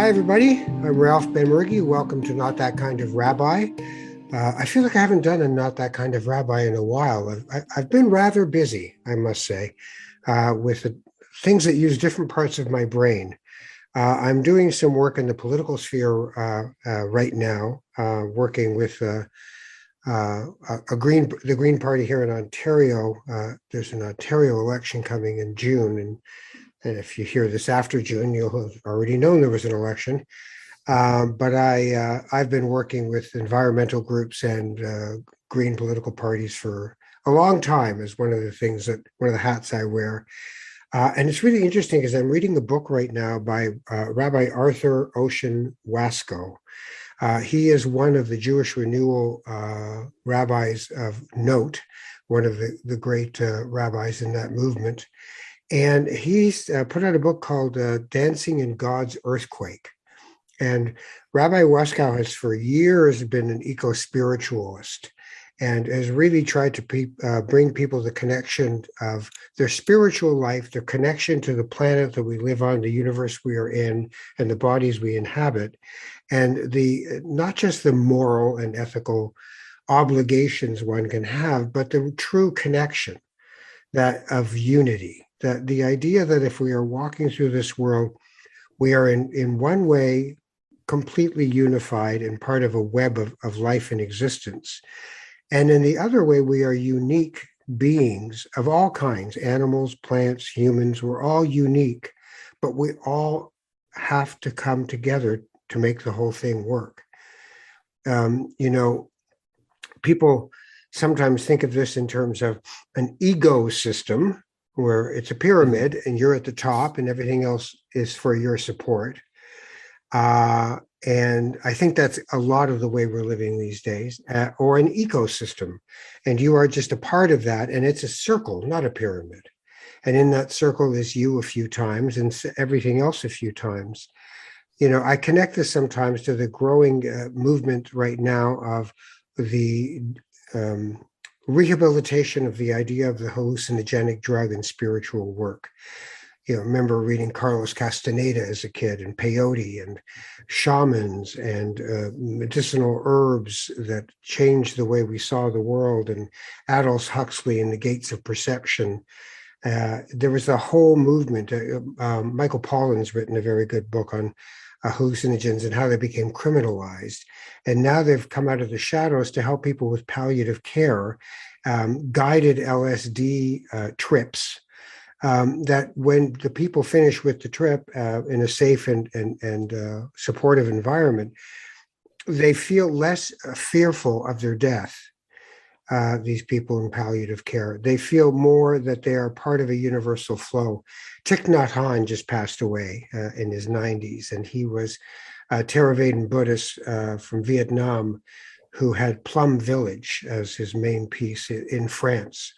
Hi, everybody. I'm Ralph Benmergui. Welcome to Not That Kind of Rabbi. I feel like I haven't done a Not That Kind of Rabbi in a while. I've been rather busy, I must say, with things that use different parts of my brain. I'm doing some work in the political sphere right now, working with the Green Party here in Ontario. There's an Ontario election coming in June, and if you hear this after June, you'll have already known there was an election. But I've been working with environmental groups and green political parties for a long time as one of the hats I wear. And it's really interesting because I'm reading a book right now by Rabbi Arthur Ocean Wasco. He is one of the Jewish Renewal rabbis of note, one of the great rabbis in that movement. And he's put out a book called Dancing in God's Earthquake. And Rabbi Waskow has for years been an eco-spiritualist and has really tried to bring people the connection of their spiritual life, their connection to the planet that we live on, the universe we are in, and the bodies we inhabit, and not just the moral and ethical obligations one can have, but the true connection that of unity, that the idea that if we are walking through this world, we are in one way completely unified and part of a web of life and existence. And in the other way, we are unique beings of all kinds, animals, plants, humans, we're all unique, but we all have to come together to make the whole thing work. People sometimes think of this in terms of an ecosystem where it's a pyramid and you're at the top and everything else is for your support. And I think that's a lot of the way we're living these days, or an ecosystem. And you are just a part of that. And it's a circle, not a pyramid. And in that circle is you a few times and everything else a few times. I connect this sometimes to the growing movement right now of the rehabilitation of the idea of the hallucinogenic drug in spiritual work. Remember reading Carlos Castaneda as a kid, and peyote and shamans and medicinal herbs that changed the way we saw the world, and Aldous Huxley and the Gates of Perception. There was a whole movement. Michael Pollan's written a very good book on hallucinogens and how they became criminalized. And now they've come out of the shadows to help people with palliative care, guided LSD trips. That when the people finish with the trip in a safe and supportive environment, they feel less fearful of their death. These people in palliative care, they feel more that they are part of a universal flow. Thich Nhat Hanh just passed away in his 90s, and he was a Theravada Buddhist from Vietnam who had Plum Village as his main piece in France.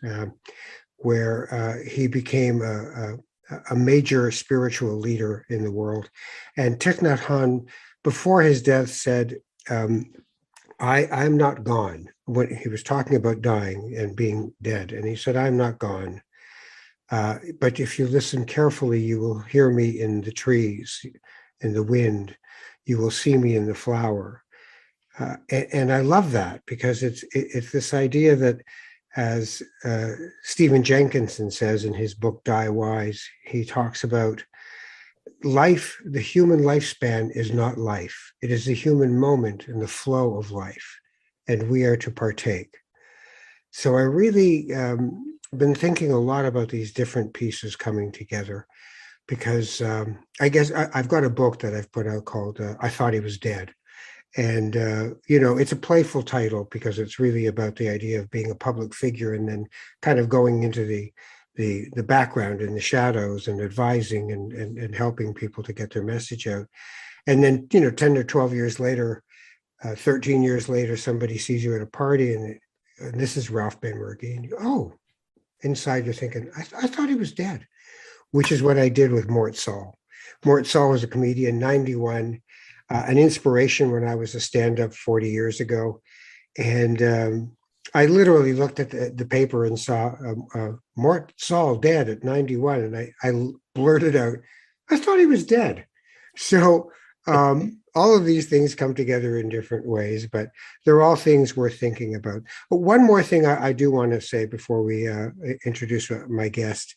Where he became a major spiritual leader in the world. And Thich Nhat Hanh, before his death, said, I'm not gone. When he was talking about dying and being dead, and he said, I'm not gone. But if you listen carefully, you will hear me in the trees, in the wind. You will see me in the flower. And I love that because it's this idea that, as Stephen Jenkinson says in his book, Die Wise, he talks about life, the human lifespan is not life. It is the human moment and the flow of life, and we are to partake. So I really been thinking a lot about these different pieces coming together because I guess I've got a book that I've put out called I Thought He Was Dead. And, it's a playful title because it's really about the idea of being a public figure and then kind of going into the background and the shadows and advising and helping people to get their message out. And then, 10 or 12 years later, 13 years later, somebody sees you at a party and this is Ralph Benmergui. And inside you're thinking, I thought he was dead, which is what I did with Mort Saul. Mort Saul was a comedian, 91. An inspiration when I was a stand-up 40 years ago. And I literally looked at the paper and saw Mort Saul dead at 91. And I blurted out, I thought he was dead. So All of these things come together in different ways, but they're all things worth thinking about. But one more thing I do want to say before we introduce my guest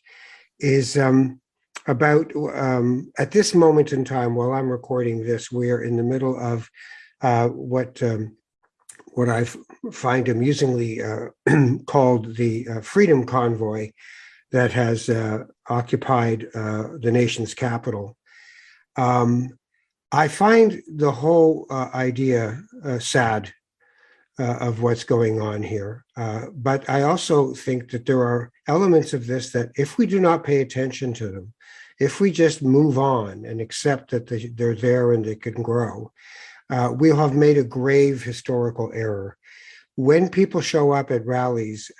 is about at this moment in time, while I'm recording this, we are in the middle of what I find amusingly called the Freedom Convoy that has occupied the nation's capital. I find the whole idea sad of what's going on here. But I also think that there are elements of this that if we do not pay attention to them, if we just move on and accept that they're there and they can grow, we'll have made a grave historical error. When people show up at rallies,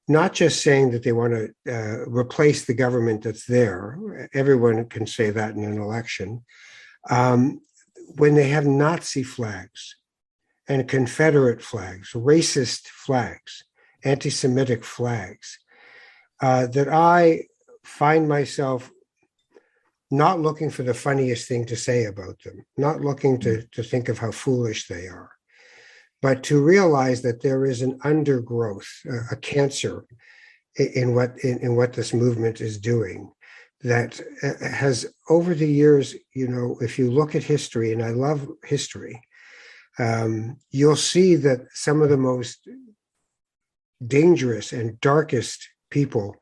not just saying that they want to replace the government that's there, everyone can say that in an election, when they have Nazi flags and Confederate flags, racist flags, anti-Semitic flags, that I find myself not looking for the funniest thing to say about them, not looking to think of how foolish they are, but to realize that there is an undergrowth, a cancer in what this movement is doing that has over the years, if you look at history, and I love history, you'll see that some of the most dangerous and darkest people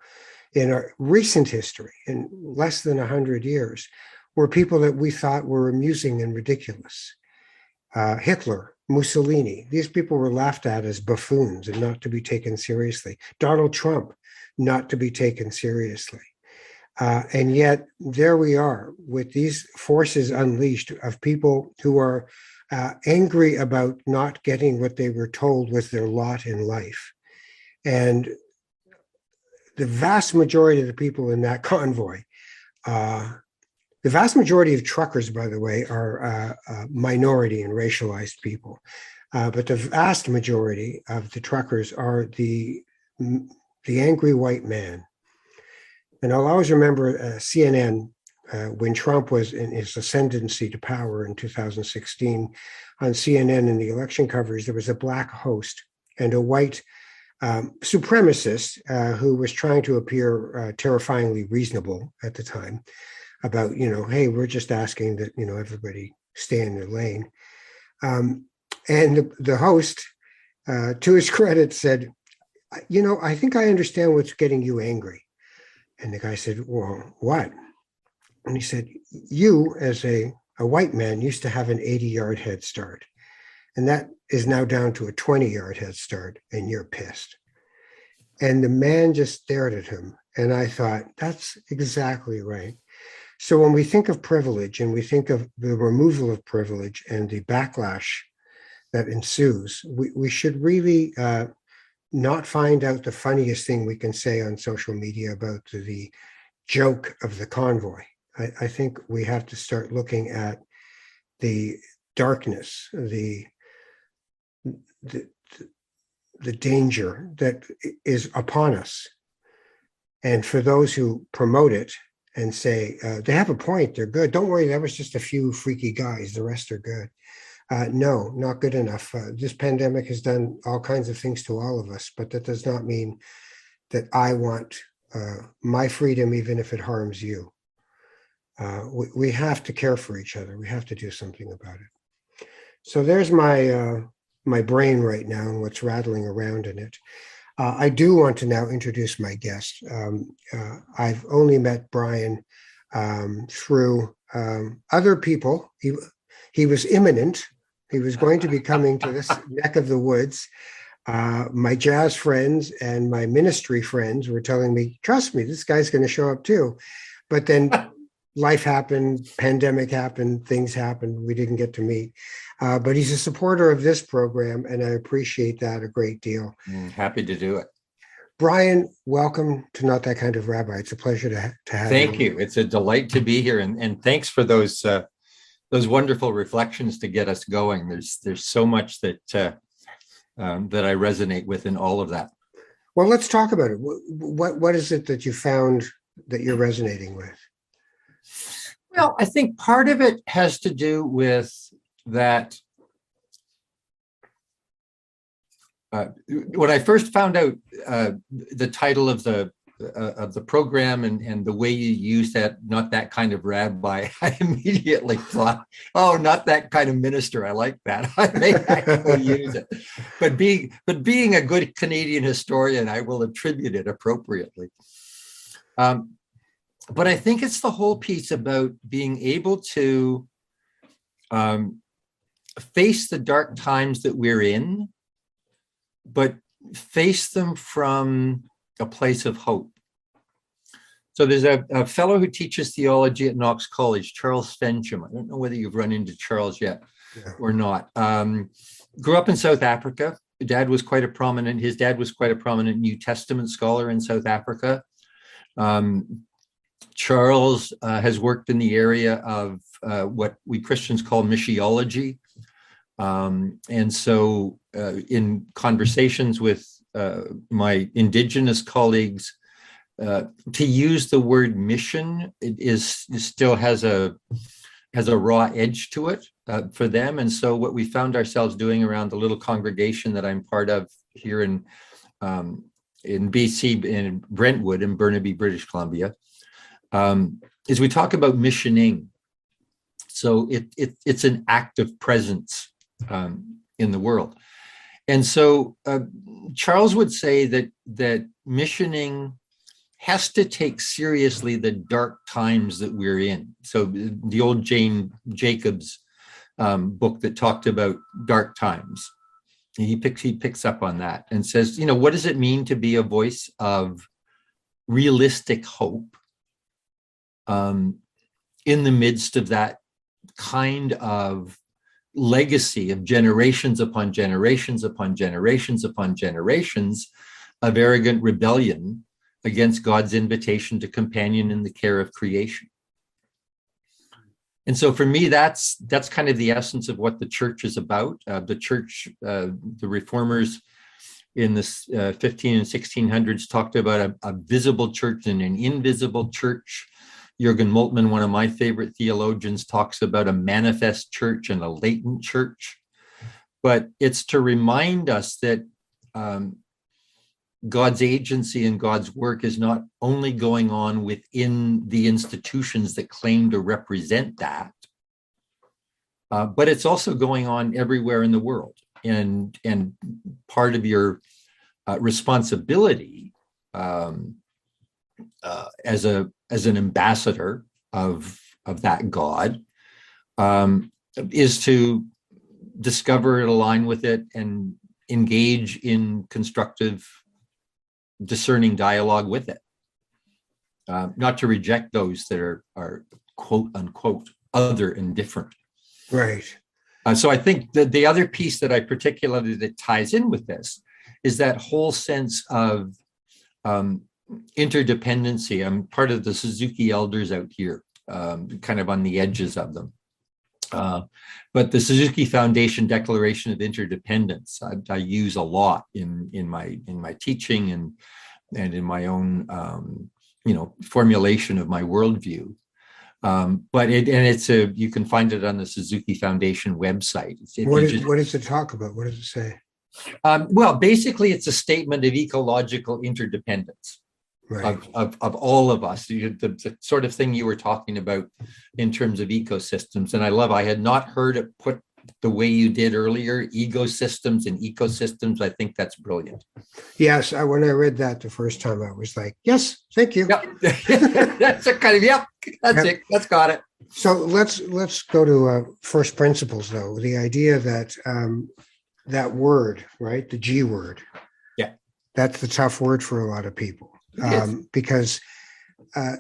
in our recent history, in less than 100 years, were people that we thought were amusing and ridiculous. Hitler, Mussolini, these people were laughed at as buffoons and not to be taken seriously. Donald Trump, not to be taken seriously. And yet there we are with these forces unleashed of people who are angry about not getting what they were told was their lot in life. And the vast majority of the people in that convoy, the vast majority of truckers, by the way, are minority and racialized people. But the vast majority of the truckers are the angry white man. And I'll always remember CNN, when Trump was in his ascendancy to power in 2016, on CNN in the election coverage, there was a black host and a white supremacist who was trying to appear terrifyingly reasonable at the time about, hey, we're just asking that, everybody stay in their lane. And the host, to his credit, said, I think I understand what's getting you angry. And the guy said, well, what? And he said, you as a white man used to have an 80-yard head start. And that is now down to a 20-yard head start, and you're pissed. And the man just stared at him. And I thought, that's exactly right. So when we think of privilege and we think of the removal of privilege and the backlash that ensues, we should really not find out the funniest thing we can say on social media about the joke of the convoy. I think we have to start looking at the darkness, the danger that is upon us. And for those who promote it and say, they have a point, they're good. Don't worry, that was just a few freaky guys. The rest are good. No, not good enough. This pandemic has done all kinds of things to all of us, but that does not mean that I want my freedom, even if it harms you. We have to care for each other. We have to do something about it. So there's my brain right now and what's rattling around in it. I do want to now introduce my guest. I've only met Brian through other people. He was imminent. He was going to be coming to this neck of the woods. My jazz friends and my ministry friends were telling me, trust me, this guy's going to show up too. But then life happened, pandemic happened, things happened. We didn't get to meet. But he's a supporter of this program, and I appreciate that a great deal. Happy to do it. Brian, welcome to Not That Kind of Rabbi. It's a pleasure to have you. Thank you. It's a delight to be here, and thanks for those wonderful reflections to get us going. There's so much that that I resonate with in all of that. Well, let's talk about it. What is it that you found that you're resonating with? Well, I think part of it has to do with that. When I first found out the title of the program and the way you use that, not that kind of rabbi, I immediately thought, oh, not that kind of minister. I like that. I may actually use it. But being a good Canadian historian, I will attribute it appropriately. But I think it's the whole piece about being able to face the dark times that we're in, but face them from a place of hope. So there's a fellow who teaches theology at Knox College, Charles Fensham. I don't know whether you've run into Charles yet or not. Grew up in South Africa. His dad was quite a prominent New Testament scholar in South Africa. Charles has worked in the area of what we Christians call missiology. And so in conversations with my Indigenous colleagues, to use the word mission, it still has a raw edge to it for them. And so what we found ourselves doing around the little congregation that I'm part of here in BC, in Brentwood, in Burnaby, British Columbia, is we talk about missioning. So it's an active presence in the world. And so Charles would say that missioning has to take seriously the dark times that we're in. So the old Jane Jacobs book that talked about dark times, he picks up on that and says, what does it mean to be a voice of realistic hope in the midst of that kind of legacy of generations upon generations upon generations upon generations of arrogant rebellion against God's invitation to companion in the care of creation. And so for me, that's kind of the essence of what the church is about. The church, the reformers in the 15 and 1600s talked about a visible church and an invisible church. Jürgen Moltmann, one of my favorite theologians, talks about a manifest church and a latent church. But it's to remind us that God's agency and God's work is not only going on within the institutions that claim to represent that, but it's also going on everywhere in the world. And part of your responsibility as an ambassador of that God is to discover it, align with it, and engage in constructive, discerning dialogue with it. Not to reject those that are quote unquote other and different. Right. So I think that the other piece that I particularly that ties in with this is that whole sense of interdependency. I'm part of the Suzuki elders out here, kind of on the edges of them. But the Suzuki Foundation Declaration of Interdependence, I use a lot in my teaching and in my own formulation of my worldview. But you can find it on the Suzuki Foundation website. What does it talk about? What does it say? Well, basically, it's a statement of ecological interdependence. Right. Of all of us, the sort of thing you were talking about in terms of ecosystems. And I had not heard it put the way you did earlier, ecosystems and ecosystems. I think that's brilliant. Yes, when I read that the first time, I was like, yes, thank you. Yep. That's a kind of, that's it. That's got it. So let's go to first principles, though. The idea that that word, right, the G word, that's the tough word for a lot of people. Because, I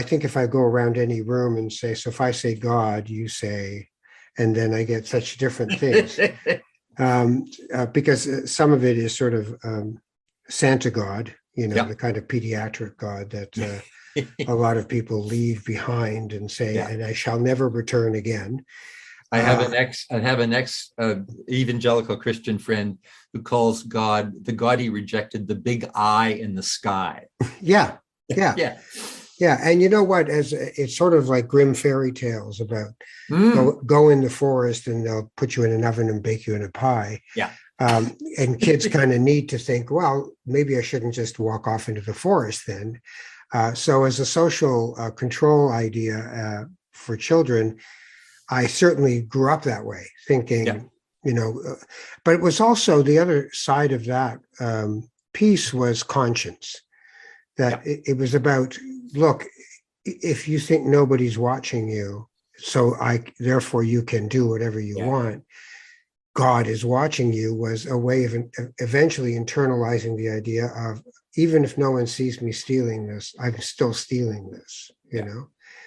think if I go around any room and say, so if I say God, you say, and then I get such different things, because some of it is sort of Santa God, the kind of pediatric God that a lot of people leave behind and say, and I shall never return again. I have an ex evangelical Christian friend who calls God, the God he rejected, the big eye in the sky. Yeah. Yeah, and you know what? As it's sort of like grim fairy tales about Mm, go in the forest and they'll put you in an oven and bake you in a pie. yeah. And kids kind of need to think, well, maybe I shouldn't just walk off into the forest then. So, as a social control idea for children, I certainly grew up that way, Yeah. thinking, but it was also the other side of that piece was conscience, that Yeah. it was about, look, if you think nobody's watching you, so therefore you can do whatever you Yeah. want. God is watching you was a way of eventually internalizing the idea of, even if no one sees me stealing this, I'm still stealing this, Yeah.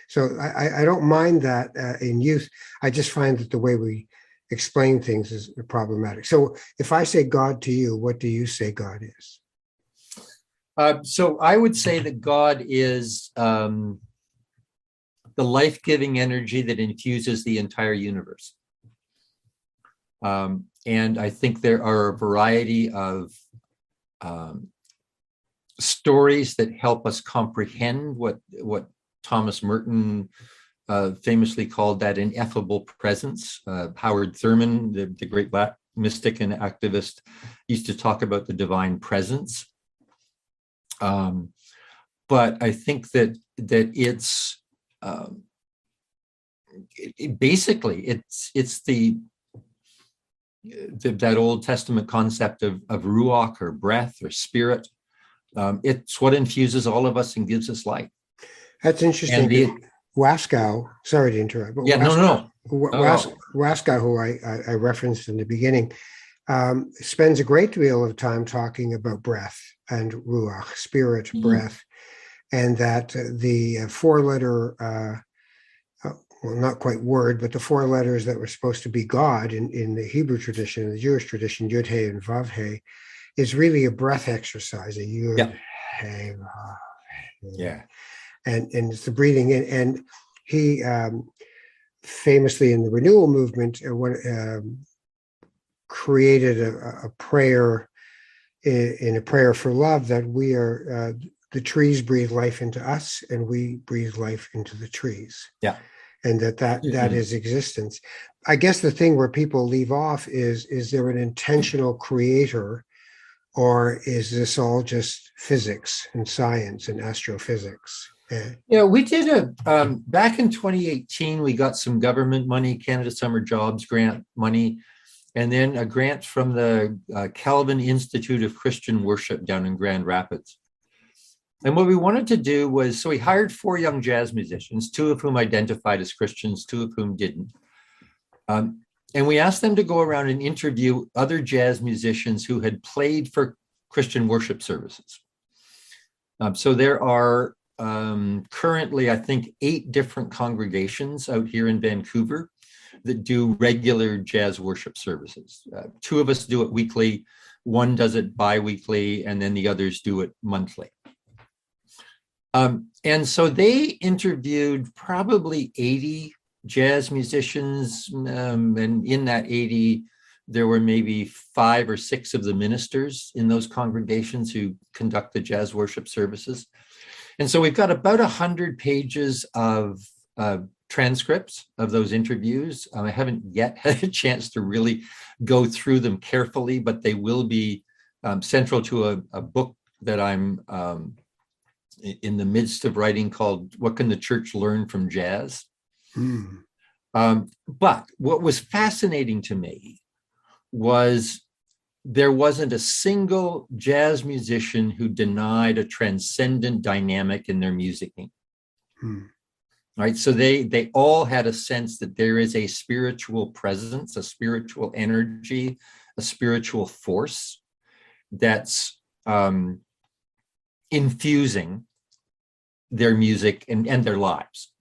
So I don't mind that in youth. I just find that the way we explain things is problematic. So if I say God to you, what do you say God is? So I would say that God is the life-giving energy that infuses the entire universe. And I think there are a variety of stories that help us comprehend what Thomas Merton famously called that ineffable presence. Howard Thurman, the great Black mystic and activist, used to talk about the divine presence. But I think that it's basically it's that Old Testament concept of ruach or breath or spirit. It's what infuses all of us and gives us life. That's interesting And because Waskow, sorry to interrupt, but yeah, no. Waskow, who I referenced in the beginning, spends a great deal of time talking about breath and ruach, spirit, breath, and that the four-letter, well, not quite word, but the four letters that were supposed to be God in the Hebrew tradition, in the Jewish tradition, Yud He and Vav He, is really a breath exercise, a Yud Yeah. He, Vav He. Yeah. And it's the breathing in. And he famously in the renewal movement created a prayer in a prayer for love, that we are the trees breathe life into us and we breathe life into the trees. Yeah. And that is existence. I guess the thing where people leave off is there an intentional creator, or is this all just physics and science and astrophysics? Yeah, we did back in 2018, we got some government money, Canada Summer Jobs Grant money, and then a grant from the Calvin Institute of Christian Worship down in Grand Rapids. And what we wanted to do was, so we hired 4 young jazz musicians, 2 of whom identified as Christians, 2 of whom didn't. And we asked them to go around and interview other jazz musicians who had played for Christian worship services. So there are currently, I think, 8 different congregations out here in Vancouver that do regular jazz worship services. 2 of us do it weekly, 1 does it bi-weekly, and then the others do it monthly. And so they interviewed probably 80 jazz musicians, and in that 80, there were maybe 5 or 6 of the ministers in those congregations who conduct the jazz worship services. And so we've got about 100 pages of transcripts of those interviews. I haven't yet had a chance to really go through them carefully, but they will be central to a book that I'm in the midst of writing called What Can the Church Learn from Jazz? But what was fascinating to me was there wasn't a single jazz musician who denied a transcendent dynamic in their musicking. Right? So they all had a sense that there is a spiritual presence, a spiritual energy, a spiritual force that's infusing their music and their lives.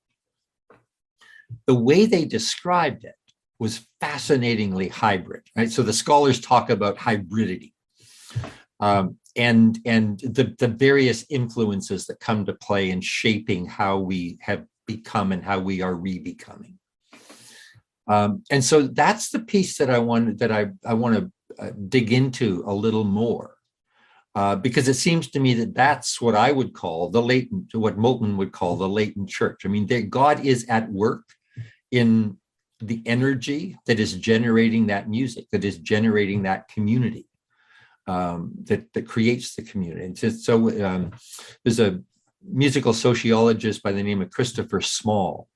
The way they described it was fascinatingly hybrid, right? So the scholars talk about hybridity and the various influences that come to play in shaping how we have become and how we are re-becoming. And so that's the piece that I want to dig into a little more. because it seems to me that that's what I would call what Moulton would call the latent church. I mean, God is at work in the energy that is generating that music, that is generating that community, that creates the community. And so there's a musical sociologist by the name of Christopher Small,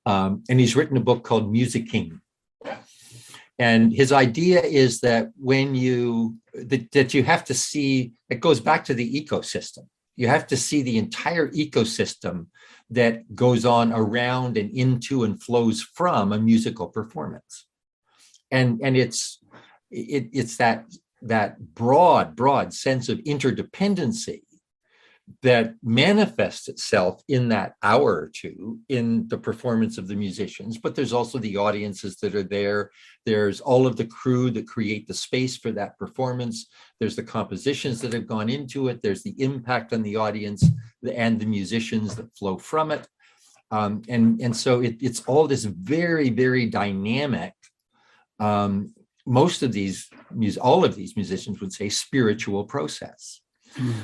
and he's written a book called Musicking. And his idea is that that you have to see, it goes back to the ecosystem. You have to see the entire ecosystem that goes on around and into and flows from a musical performance. And it's that broad sense of interdependency that manifests itself in that hour or two in the performance of the musicians. But there's also the audiences that are there. There's all of the crew that create the space for that performance. There's the compositions that have gone into it. There's the impact on the audience and the musicians that flow from it. And so it's all this very, very dynamic, all of these musicians would say spiritual process.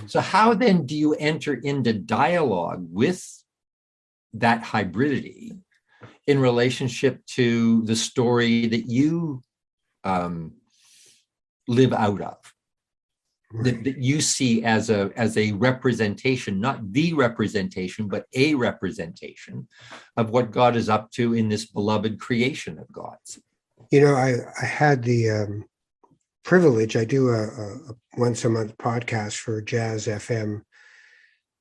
So how then do you enter into dialogue with that hybridity in relationship to the story that you live out of, that you see as a representation, not the representation, but a representation of what God is up to in this beloved creation of God's? You know, I had the privilege. I do a once a month podcast for Jazz FM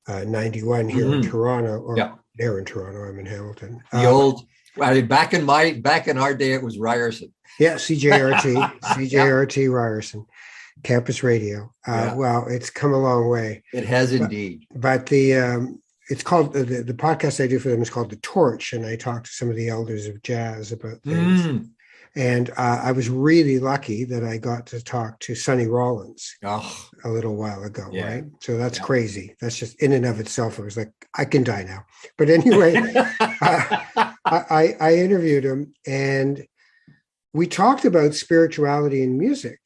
91 here in Toronto, or they're in Toronto. I'm in Hamilton. Back in our day, it was Ryerson. Yeah, CJRT Ryerson, campus radio. Well, it's come a long way. It has indeed. But it's called the podcast I do for them is called The Torch, and I talk to some of the elders of jazz about things. And I was really lucky that I got to talk to Sonny Rollins a little while ago, right? So that's crazy. That's just in and of itself. It was like, I can die now. But anyway, I interviewed him, and we talked about spirituality in music.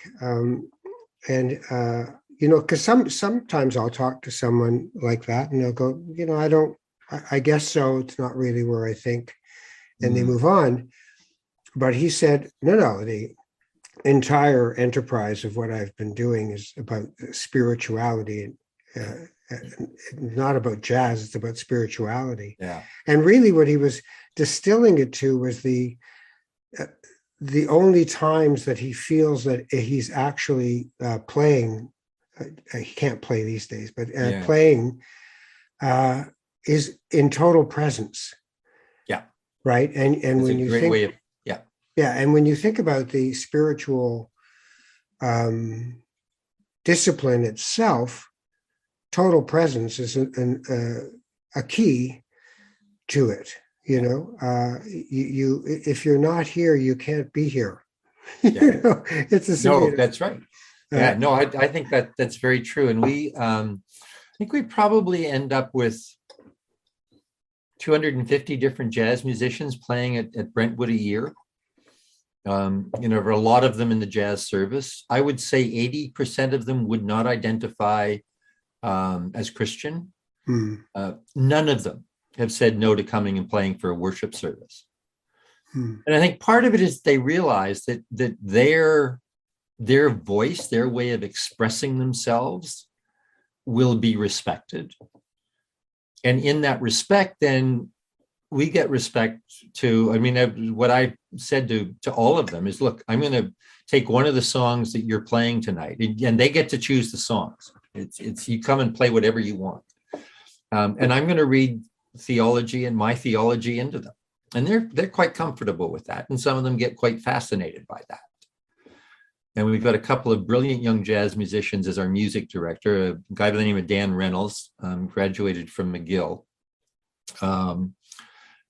Because sometimes I'll talk to someone like that, and they'll go, I guess so. It's not really where I think. And they move on. But he said, no, the entire enterprise of what I've been doing is about spirituality, not about jazz. It's about spirituality. Yeah. And really what he was distilling it to was the only times that he feels that he's actually playing, he can't play these days, but playing is in total presence. Yeah. Right. And when you think... Yeah, and when you think about the spiritual discipline itself, total presence is a key to it. You if you're not here, you can't be here. That's right. I think that's very true, and I think we probably end up with 250 different jazz musicians playing at Brentwood a year. There are a lot of them in the jazz service. I would say 80% of them would not identify as Christian. None of them have said no to coming and playing for a worship service. And I think part of it is they realize that their voice, their way of expressing themselves will be respected. And in that respect, then we get respect to, what I said to all of them is, look, I'm going to take one of the songs that you're playing tonight, and they get to choose the songs. It's you come and play whatever you want. And I'm going to read theology and my theology into them. And they're quite comfortable with that. And some of them get quite fascinated by that. And we've got a couple of brilliant young jazz musicians as our music director, a guy by the name of Dan Reynolds, graduated from McGill.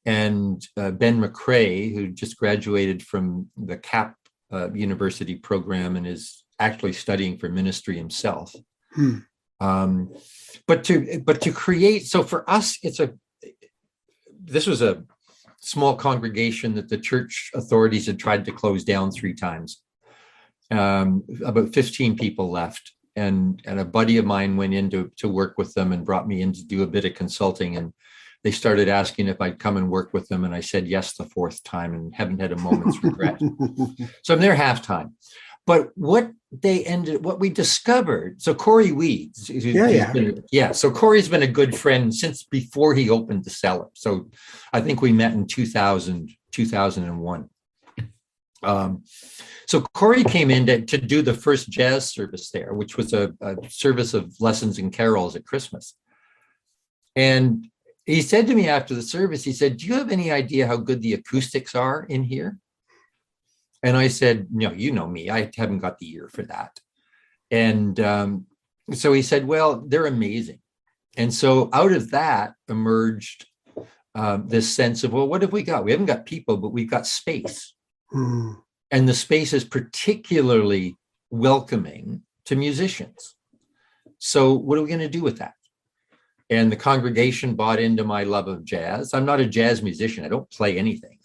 And Ben McCrae, who just graduated from the CAP University program and is actually studying for ministry himself. But to create, so for us, this was a small congregation that the church authorities had tried to close down 3 times. About 15 people left. and a buddy of mine went in to work with them and brought me in to do a bit of consulting. And they started asking if I'd come and work with them. And I said yes the fourth time and haven't had a moment's regret. So I'm there half time. But what we discovered, so Corey Weeds, so Corey's been a good friend since before he opened the cellar. So I think we met in 2001. So Corey came in to do the first jazz service there, which was a service of lessons and carols at Christmas. And he said to me after the service, he said, "Do you have any idea how good the acoustics are in here?" And I said, "No, you know me. I haven't got the ear for that." And so he said, "Well, they're amazing." And so out of that emerged this sense of, well, what have we got? We haven't got people, but we've got space. Mm. And the space is particularly welcoming to musicians. So what are we going to do with that? And the congregation bought into my love of jazz. I'm not a jazz musician. I don't play anything.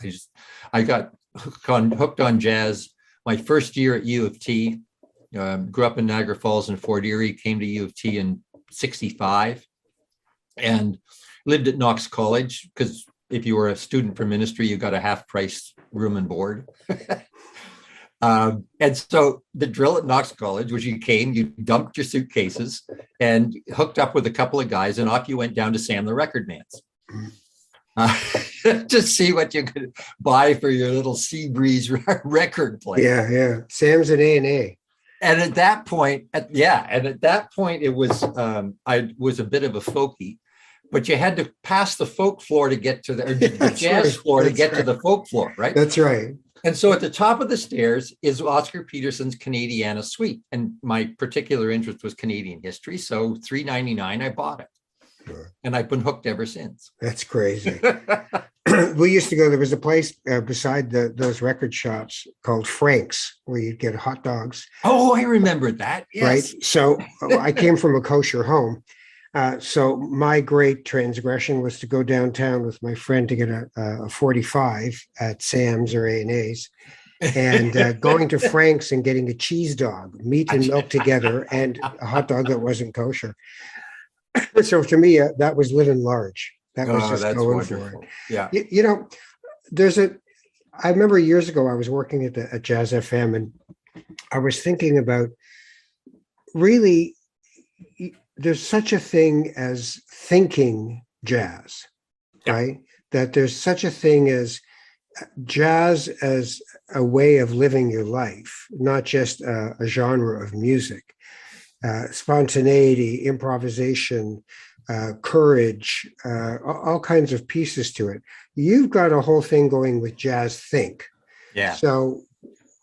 I got hooked on jazz my first year at U of T. Grew up in Niagara Falls and Fort Erie, came to U of T in 65 and lived at Knox College, because if you were a student for ministry, you got a half price room and board. And so the drill at Knox College was you came, you dumped your suitcases and hooked up with a couple of guys, and off you went down to Sam the Record Man's to see what you could buy for your little sea breeze record player. Yeah. Sam's an A&A. And at that point, it was, I was a bit of a folkie, but you had to pass the folk floor to get to the jazz floor to get to the folk floor, right? That's right. And so at the top of the stairs is Oscar Peterson's Canadiana Suite. And my particular interest was Canadian history. So $3.99, I bought it. Sure. And I've been hooked ever since. That's crazy. We used to go, there was a place beside those record shops called Frank's, where you'd get hot dogs. Oh, I remember that. Yes. Right. So I came from a kosher home. So my great transgression was to go downtown with my friend to get a 45 at Sam's or A&A's, and going to Frank's and getting a cheese dog, meat and milk together, and a hot dog that wasn't kosher. So to me, that was living large. That was just going wonderful. For it. Yeah. You know, I remember years ago, I was working at Jazz FM, and I was thinking about really, there's such a thing as thinking jazz, right? That there's such a thing as jazz as a way of living your life, not just a genre of music. Spontaneity, improvisation, courage, all kinds of pieces to it. You've got a whole thing going with Jazz Think. Yeah. So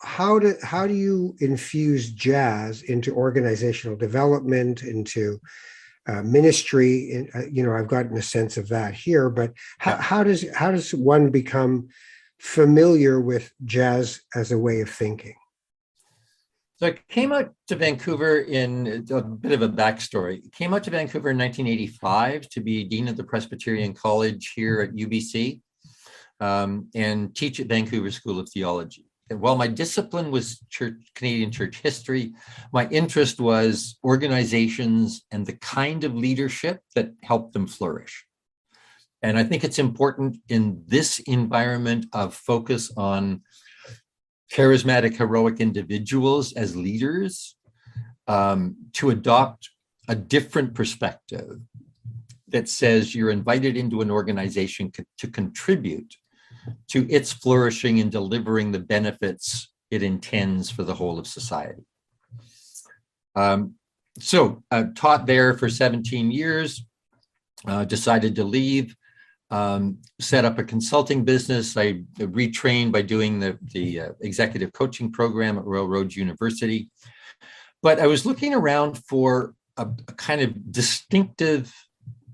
how do you infuse jazz into organizational development, into ministry? I've gotten a sense of that here, but how does one become familiar with jazz as a way of thinking? So I came out to Vancouver in a bit of a backstory. Came out to Vancouver in 1985 to be Dean of the Presbyterian College here at UBC and teach at Vancouver School of Theology. And while my discipline was Canadian church history, my interest was organizations and the kind of leadership that helped them flourish. And I think it's important in this environment of focus on charismatic, heroic individuals as leaders to adopt a different perspective that says you're invited into an organization to contribute to its flourishing and delivering the benefits it intends for the whole of society. So I taught there for 17 years, decided to leave, set up a consulting business. I retrained by doing the executive coaching program at Royal Roads University. But I was looking around for a kind of distinctive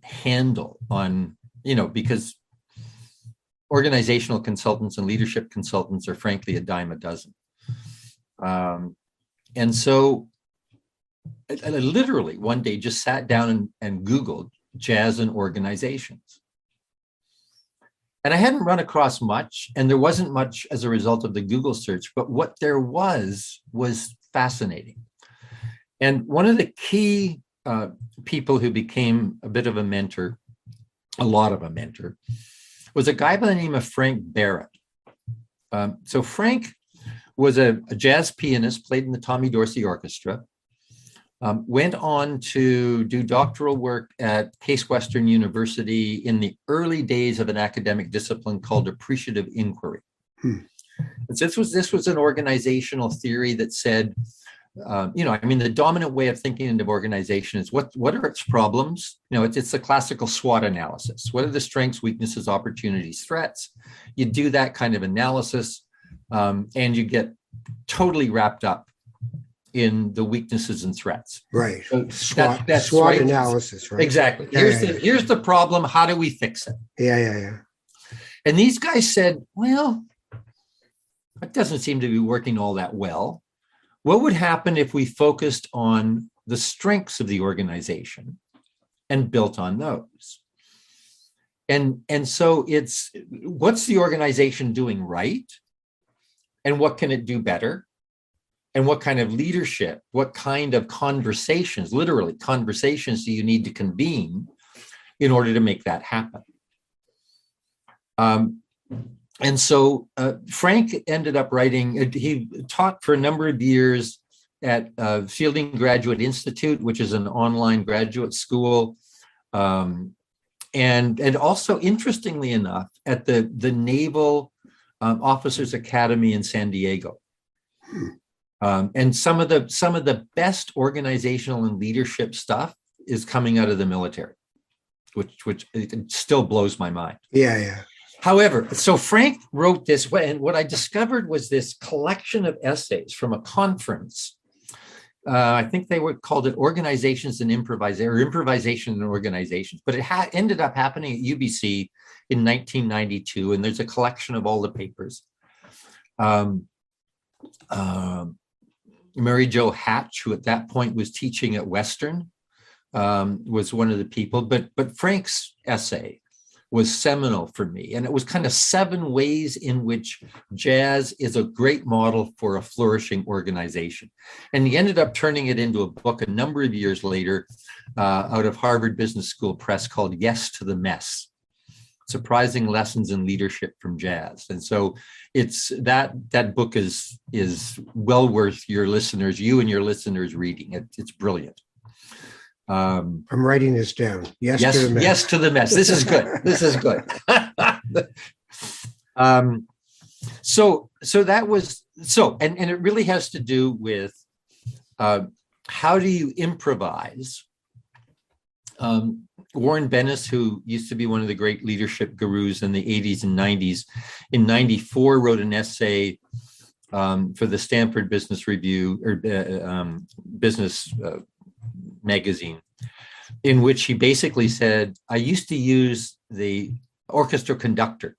handle on, because organizational consultants and leadership consultants are frankly a dime a dozen. And so I literally one day just sat down and Googled jazz and organizations. And I hadn't run across much, and there wasn't much as a result of the Google search, but what there was fascinating. And one of the key people who became a bit of a mentor, a lot of a mentor, was a guy by the name of Frank Barrett. So Frank was a jazz pianist, played in the Tommy Dorsey Orchestra, went on to do doctoral work at Case Western University in the early days of an academic discipline called appreciative inquiry. And so this was an organizational theory that said, the dominant way of thinking of organization is what are its problems? It's the classical SWOT analysis. What are the strengths, weaknesses, opportunities, threats? You do that kind of analysis, and you get totally wrapped up in the weaknesses and threats. Right. So that's SWOT right. Analysis, right? Exactly. Here's the problem. How do we fix it? Yeah. And these guys said, well, that doesn't seem to be working all that well. What would happen if we focused on the strengths of the organization and built on those? And so it's, what's the organization doing right? And what can it do better? And what kind of leadership, what kind of conversations, literally conversations, do you need to convene in order to make that happen? And so Frank ended up writing, he taught for a number of years at Fielding Graduate Institute, which is an online graduate school. And also, interestingly enough, at the Naval Officers Academy in San Diego. And some of the best organizational and leadership stuff is coming out of the military, which it still blows my mind. Yeah. However, so Frank wrote this, and what I discovered was this collection of essays from a conference. I think they called it Organizations and Improvisation, or Improvisation and Organizations, but it ended up happening at UBC in 1992, and there's a collection of all the papers. Mary Jo Hatch, who at that point was teaching at Western, was one of the people, but Frank's essay was seminal for me. And it was kind of 7 ways in which jazz is a great model for a flourishing organization. And he ended up turning it into a book a number of years later out of Harvard Business School Press called Yes to the Mess: Surprising Lessons in Leadership from Jazz. And so it's that book is well worth you and your listeners reading. It's brilliant. I'm writing this down. Yes to the mess. Yes to the mess. This is good. This is good. So that was and it really has to do with how do you improvise. Warren Bennis, who used to be one of the great leadership gurus in the 80s and 90s, in 94 wrote an essay for the Stanford Business Review or Business magazine, in which he basically said, I used to use the orchestra conductor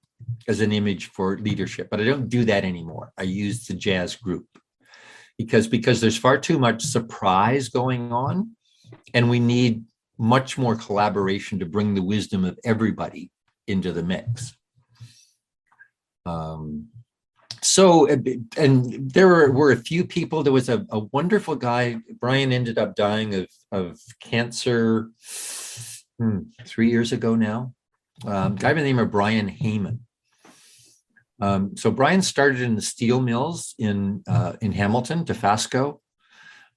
as an image for leadership, but I don't do that anymore. I use the jazz group because there's far too much surprise going on, and we need much more collaboration to bring the wisdom of everybody into the mix. And there were a few people. There was a wonderful guy. Brian ended up dying of cancer 3 years ago now. Guy by the name of Brian Heyman. So Brian started in the steel mills in Hamilton, Dofasco.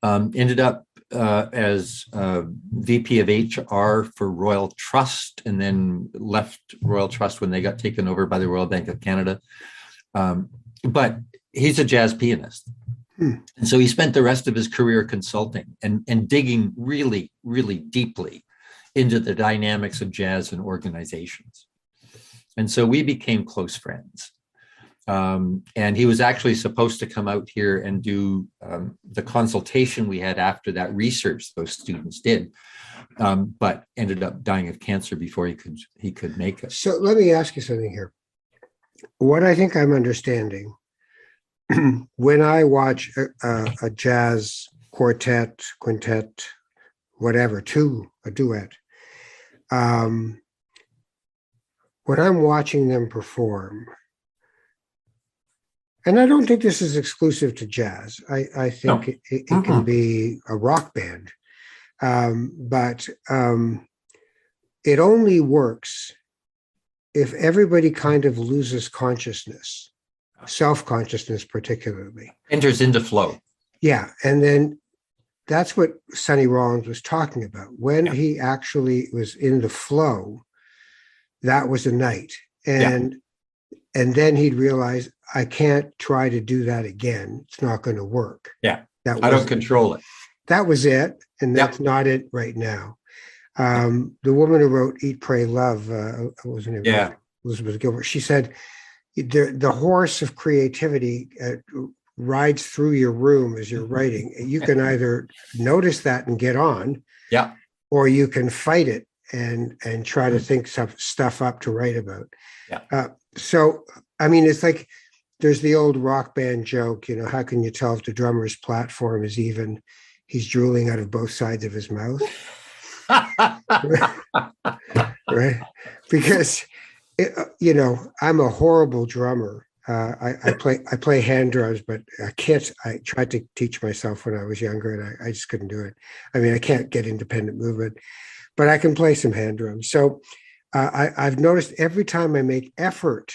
Ended up as VP of HR for Royal Trust, and then left Royal Trust when they got taken over by the Royal Bank of Canada. But he's a jazz pianist. And so he spent the rest of his career consulting and digging really, really deeply into the dynamics of jazz and organizations. And so we became close friends. And he was actually supposed to come out here and do the consultation we had after that research those students did, but ended up dying of cancer before he could make it. So let me ask you something here. What I think I'm understanding, when I watch a jazz quartet, quintet, whatever, a duet, when I'm watching them perform, And I don't think this is exclusive to jazz. I think No. it can be a rock band. But it only works if everybody kind of loses consciousness, self-consciousness particularly. Enters into flow. Yeah. And then that's what Sonny Rollins was talking about. When Yeah. he actually was in the flow, that was a night. And then he'd realize, I can't try to do that again. It's not going to work. Yeah. That I don't control it. That was it. And that's not it right now. The woman who wrote Eat, Pray, Love, wasn't it? Yeah. Elizabeth Gilbert. She said, the horse of creativity rides through your room as you're writing. You can either notice that and get on, Yeah. or you can fight it and try to think stuff up to write about. Yeah. So, I mean, it's like there's the old rock band joke, how can you tell if the drummer's platform is even? He's drooling out of both sides of his mouth. Right? Because, I'm a horrible drummer. I play hand drums, but I tried to teach myself when I was younger, and I just couldn't do it. I mean, I can't get independent movement, but I can play some hand drums. So I've noticed every time I make effort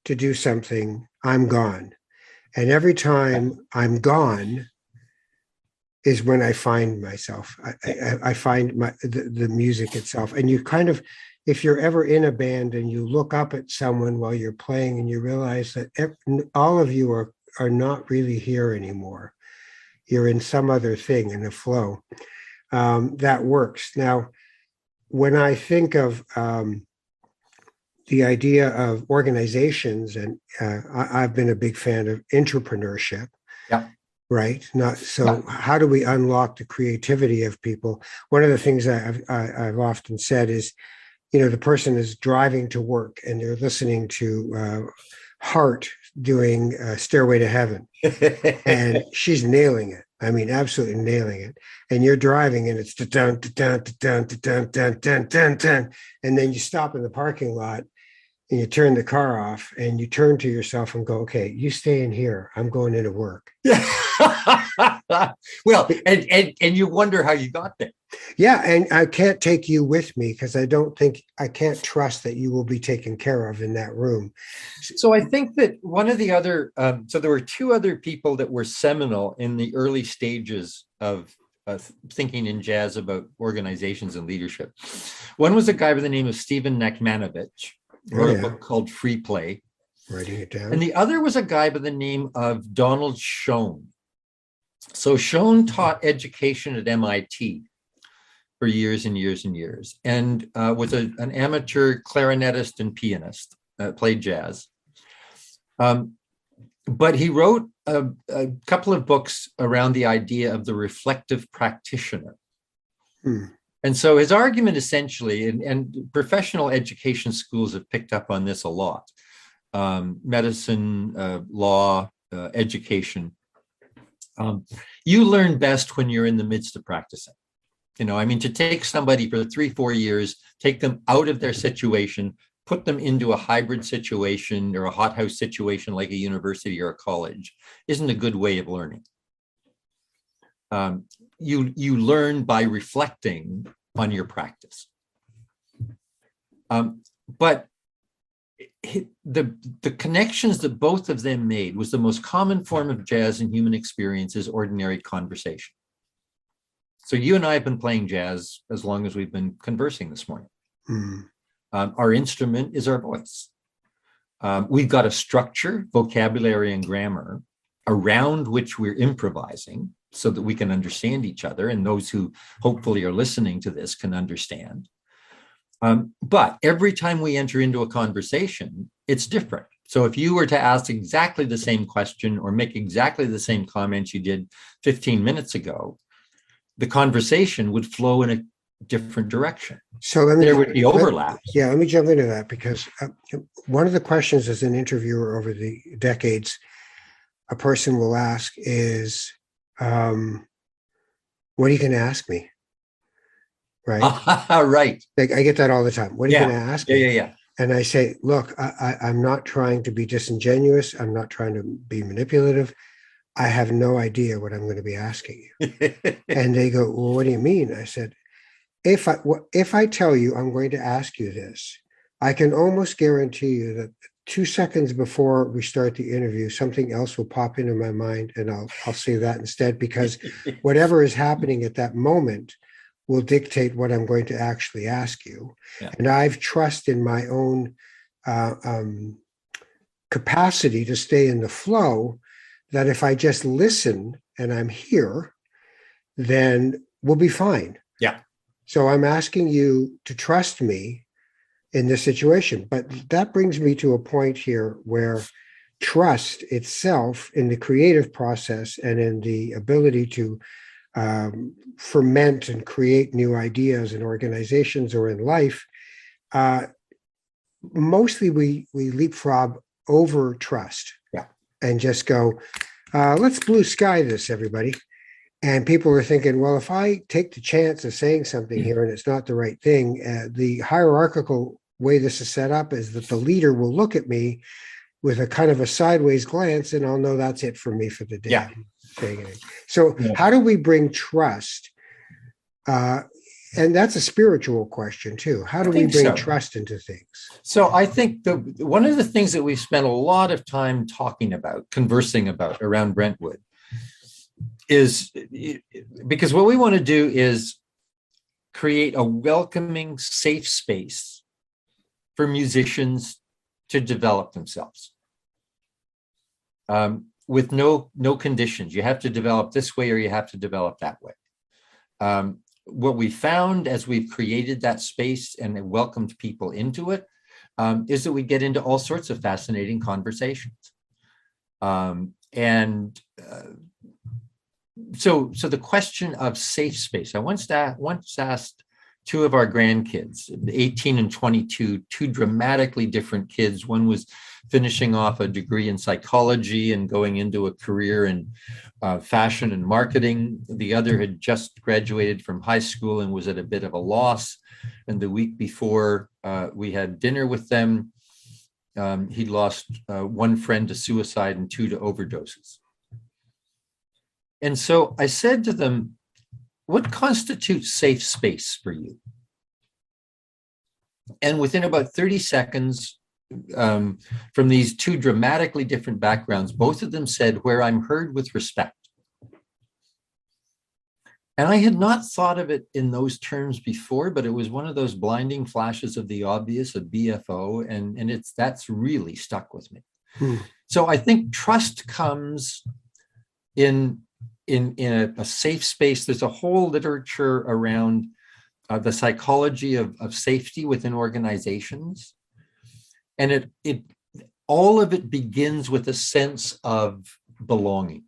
to do something, I'm gone. And every time I'm gone is when I find myself. I find the music itself. And you kind of, if you're ever in a band and you look up at someone while you're playing and you realize that all of you are not really here anymore. You're in some other thing, in a flow. That works. Now, when I think of the idea of organizations, and I've been a big fan of entrepreneurship. Yeah. Right. How do we unlock the creativity of people? One of the things I've often said is, the person is driving to work and they're listening to Heart doing Stairway to Heaven, and she's nailing it. I mean, absolutely nailing it. And you're driving and it's dun dun dun dun dun dun dun dun, and then you stop in the parking lot and you turn the car off and you turn to yourself and go, okay, you stay in here. I'm going into work. Yeah. Well, and you wonder how you got there. Yeah. And I can't take you with me because I can't trust that you will be taken care of in that room. So I think that one of the other, so there were two other people that were seminal in the early stages of thinking in jazz about organizations and leadership. One was a guy by the name of Stephen Nachmanovich, wrote a book called Free Play. Writing it down. And the other was a guy by the name of Donald Schoen. So Schoen taught education at MIT for years and years and years, and was an amateur clarinetist and pianist, played jazz. But he wrote a couple of books around the idea of the reflective practitioner. And so his argument essentially, and professional education schools have picked up on this a lot, medicine, law, education. You learn best when you're in the midst of practicing. To take somebody for 3-4 years, take them out of their situation, put them into a hybrid situation or a hothouse situation like a university or a college isn't a good way of learning. You learn by reflecting on your practice. But the connections that both of them made was the most common form of jazz in human experience is ordinary conversation. So you and I have been playing jazz as long as we've been conversing this morning. Our instrument is our voice. We've got a structure, vocabulary, and grammar around which we're improvising so that we can understand each other, and those who hopefully are listening to this can understand. But every time we enter into a conversation, it's different. So if you were to ask exactly the same question or make exactly the same comments you did 15 minutes ago, the conversation would flow in a different direction. So there would be overlaps. Let me jump into that, because one of the questions as an interviewer over the decades, a person will ask is, what are you going to ask me? Right. Right. Like, I get that all the time. What are you going to ask me? Yeah. And I say, look, I'm not trying to be disingenuous. I'm not trying to be manipulative. I have no idea what I'm going to be asking you. And they go, well, what do you mean? I said, if I tell you I'm going to ask you this, I can almost guarantee you that 2 seconds before we start the interview, something else will pop into my mind, and I'll say that instead, because whatever is happening at that moment will dictate what I'm going to actually ask you. Yeah. And I've trust in my own capacity to stay in the flow, that if I just listen and I'm here, then we'll be fine. Yeah. So I'm asking you to trust me in this situation. But that brings me to a point here where trust itself in the creative process and in the ability to ferment and create new ideas in organizations or in life, mostly we leapfrog over trust. Yeah. And just go, let's blue sky this, everybody. And people are thinking, well, if I take the chance of saying something here and it's not the right thing, the hierarchical way this is set up is that the leader will look at me with a kind of a sideways glance, and I'll know that's it for me for the day. Yeah. So how do we bring trust? And that's a spiritual question too. How do we bring trust into things? So I think one of the things that we've spent a lot of time talking about, conversing about around Brentwood, is because what we want to do is create a welcoming, safe space for musicians to develop themselves with no conditions. You have to develop this way or you have to develop that way. What we found as we've created that space and welcomed people into it is that we get into all sorts of fascinating conversations. So the question of safe space, I once asked two of our grandkids, 18 and 22, two dramatically different kids. One was finishing off a degree in psychology and going into a career in fashion and marketing. The other had just graduated from high school and was at a bit of a loss. And the week before we had dinner with them, he'd lost one friend to suicide and two to overdoses. And so I said to them, what constitutes safe space for you? And within about 30 seconds, from these two dramatically different backgrounds, both of them said, where I'm heard with respect. And I had not thought of it in those terms before, but it was one of those blinding flashes of the obvious, of BFO, and that's really stuck with me. So I think trust comes in a safe space. There's a whole literature around the psychology of safety within organizations. And it all of it begins with a sense of belonging.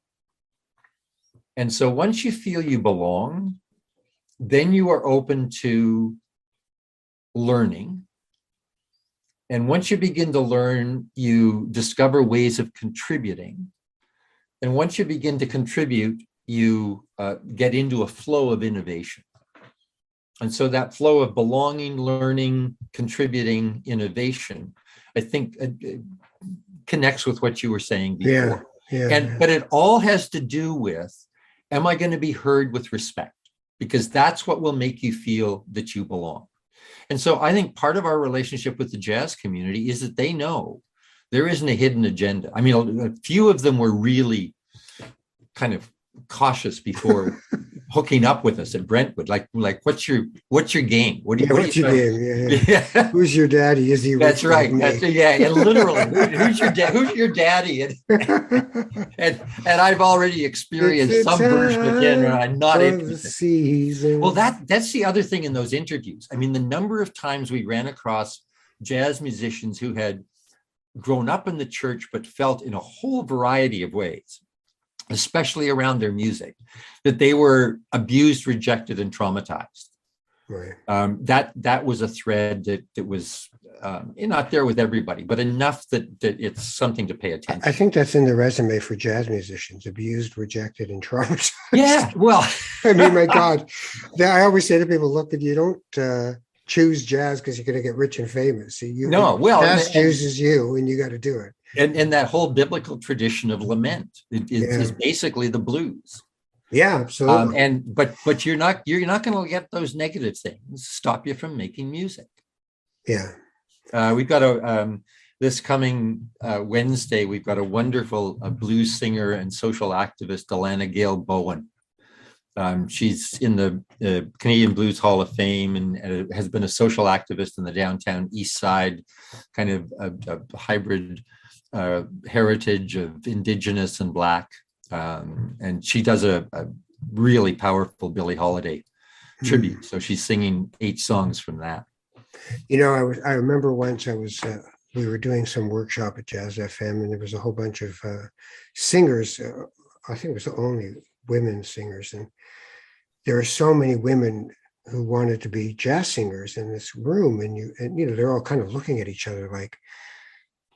And so once you feel you belong, then you are open to learning. And once you begin to learn, you discover ways of contributing. And once you begin to contribute, you get into a flow of innovation. And so that flow of belonging, learning, contributing, innovation, I think connects with what you were saying before. But it all has to do with, am I going to be heard with respect? Because that's what will make you feel that you belong. And so I think part of our relationship with the jazz community is that they know there isn't a hidden agenda. I mean, a few of them were really kind of cautious before hooking up with us at Brentwood. Like what's your game? What's your game? Yeah. Who's your daddy? Is he? That's right. And literally, who's your daddy? And I've already experienced some version again where I'm not interested. Well, that's the other thing in those interviews. I mean, the number of times we ran across jazz musicians who had grown up in the church but felt in a whole variety of ways, especially around their music, that they were abused, rejected, and traumatized. Right. That was a thread that was not there with everybody, but enough that it's something to pay attention. I think that's in the resume for jazz musicians: abused, rejected, and traumatized. Yeah, well, I mean, my God, I always say to people, look, if you don't choose jazz because you're going to get rich and famous. So No, well, jazz chooses you, and you got to do it. And that whole biblical tradition of lament is basically the blues. Yeah, absolutely. But you're not going to get those negative things stop you from making music. Yeah. We've got this coming Wednesday, we've got a wonderful blues singer and social activist, Alana Gail Bowen. She's in the Canadian Blues Hall of Fame and has been a social activist in the downtown East Side, kind of a hybrid heritage of Indigenous and Black. And she does a really powerful Billie Holiday tribute. So she's singing 8 songs from that. I remember once we were doing some workshop at Jazz FM, and there was a whole bunch of singers. I think it was only women singers, and there are so many women who wanted to be jazz singers in this room, and they're all kind of looking at each other like,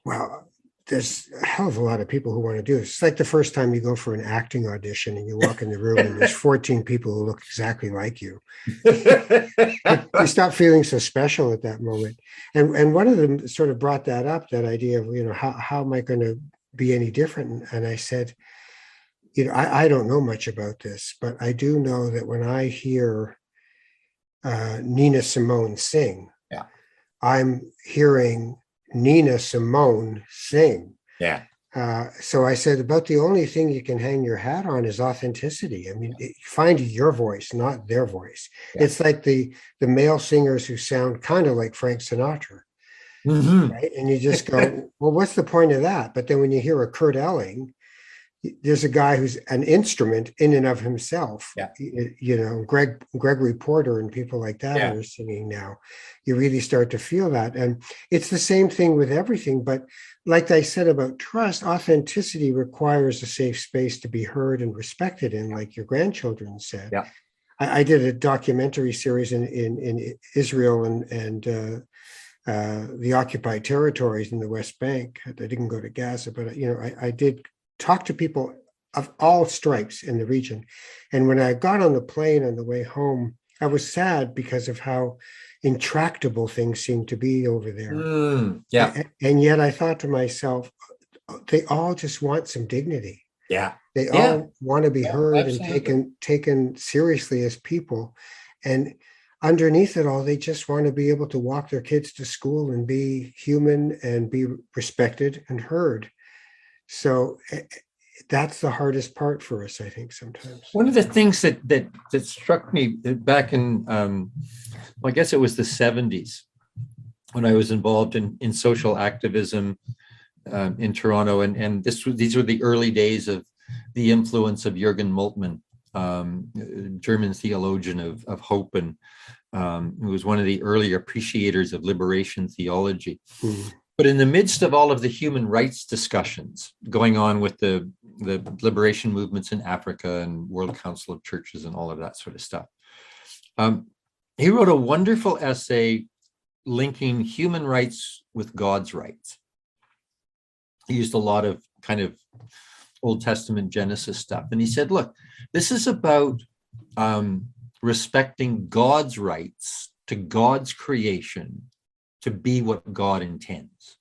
wow, there's a hell of a lot of people who want to do this. It's like the first time you go for an acting audition and you walk in the room and there's 14 people who look exactly like you. You stop feeling so special at that moment. And one of them sort of brought that up, that idea of, how am I going to be any different? And I said, I don't know much about this, but I do know that when I hear Nina Simone sing, yeah, I'm hearing Nina Simone sing. Yeah. So I said, about the only thing you can hang your hat on is authenticity. I mean, find your voice, not their voice. Yeah. It's like the male singers who sound kind of like Frank Sinatra, right? And you just go, well, what's the point of that? But then when you hear a Kurt Elling, there's a guy who's an instrument in and of himself. Yeah. Gregory Porter and people like that who are singing now. You really start to feel that. And it's the same thing with everything. But like I said about trust, authenticity requires a safe space to be heard and respected in, like your grandchildren said. Yeah. I did a documentary series in Israel and the occupied territories in the West Bank. I didn't go to Gaza, but I did talk to people of all stripes in the region. And when I got on the plane on the way home, I was sad because of how intractable things seemed to be over there. And yet I thought to myself, they all just want some dignity. Yeah. They all want to be heard and taken seriously as people. And underneath it all, they just want to be able to walk their kids to school and be human and be respected and heard. So that's the hardest part for us, I think, sometimes. One of the things that struck me back in, I guess it was the 70s, when I was involved in social activism in Toronto, and these were the early days of the influence of Jürgen Moltmann, German theologian of hope, and who was one of the early appreciators of liberation theology. But in the midst of all of the human rights discussions going on with the liberation movements in Africa and World Council of Churches and all of that sort of stuff, he wrote a wonderful essay linking human rights with God's rights. He used a lot of kind of Old Testament Genesis stuff. And he said, look, this is about respecting God's rights to God's creation to be what God intends.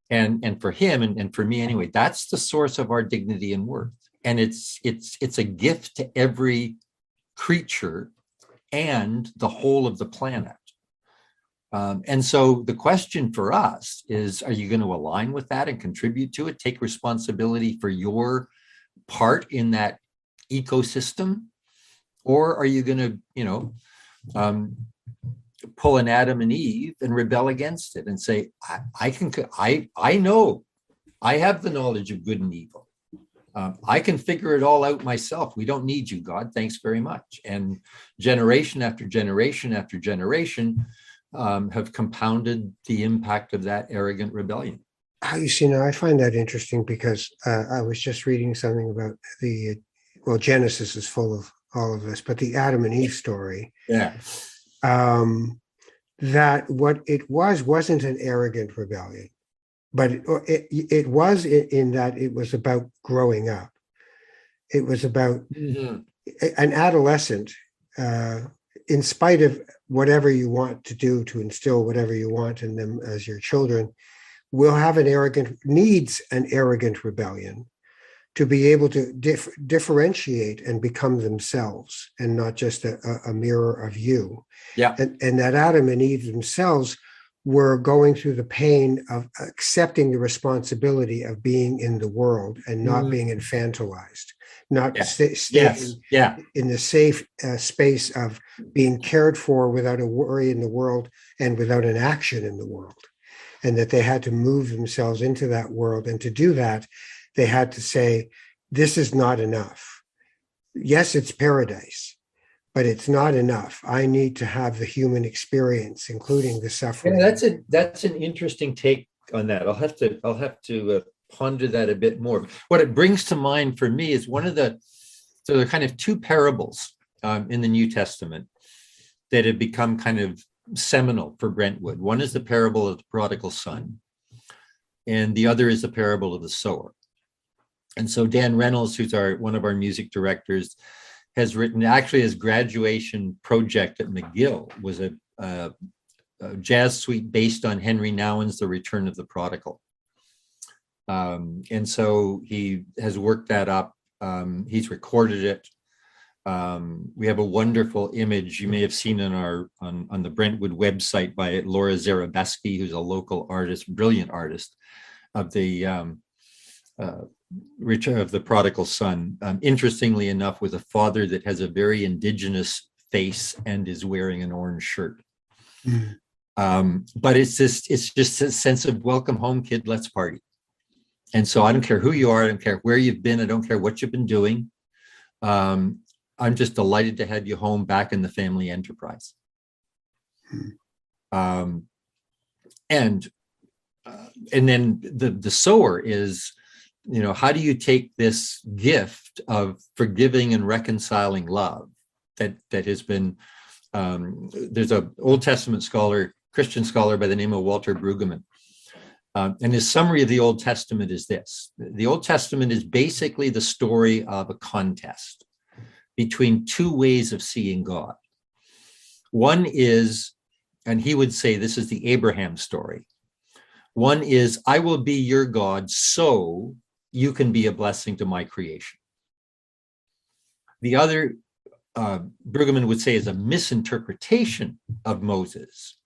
And for him, and for me anyway, that's the source of our dignity and worth. And it's a gift to every creature and the whole of the planet. And so the question for us is, are you going to align with that and contribute to it, take responsibility for your part in that ecosystem? Or are you going to, pull an Adam and Eve and rebel against it and say, I know, I have the knowledge of good and evil. I can figure it all out myself. We don't need you, God. Thanks very much. And generation after generation after generation have compounded the impact of that arrogant rebellion. I find that interesting because I was just reading something about Genesis is full of all of this, but the Adam and Eve story. Yeah. That what it wasn't an arrogant rebellion, but it was in that it was about growing up. It was about an adolescent, in spite of whatever you want to do to instill whatever you want in them as your children, needs an arrogant rebellion to be able to differentiate and become themselves and not just a mirror of you. Yeah. And that Adam and Eve themselves were going through the pain of accepting the responsibility of being in the world and not being infantilized, not staying in the safe space of being cared for without a worry in the world and without an action in the world. And that they had to move themselves into that world. And to do that, they had to say, this is not enough. Yes, it's paradise, but it's not enough. I need to have the human experience, including the suffering. Yeah, that's an interesting take on that. I'll have to ponder that a bit more. What it brings to mind for me is one of the kind of two parables in the New Testament that have become kind of seminal for Brentwood. One is the parable of the prodigal son, and the other is the parable of the sower. And so Dan Reynolds, who's one of our music directors, has written, actually his graduation project at McGill was a jazz suite based on Henry Nouwen's The Return of the Prodigal. And so he has worked that up. He's recorded it. We have a wonderful image you may have seen on the Brentwood website by Laura Zarabeski, who's a local artist, brilliant artist, of the Return of the Prodigal Son. Interestingly enough, with a father that has a very indigenous face and is wearing an orange shirt. But it's just a sense of welcome home, kid, let's party. And so I don't care who you are, I don't care where you've been, I don't care what you've been doing. I'm just delighted to have you home back in the family enterprise. And then the sower is, how do you take this gift of forgiving and reconciling love that has been, there's an Old Testament scholar, Christian scholar by the name of Walter Brueggemann. And his summary of the Old Testament is this. The Old Testament is basically the story of a contest between two ways of seeing God. One is, and he would say this is the Abraham story. One is, I will be your God so you can be a blessing to my creation. The other, Brueggemann would say, is a misinterpretation of Moses.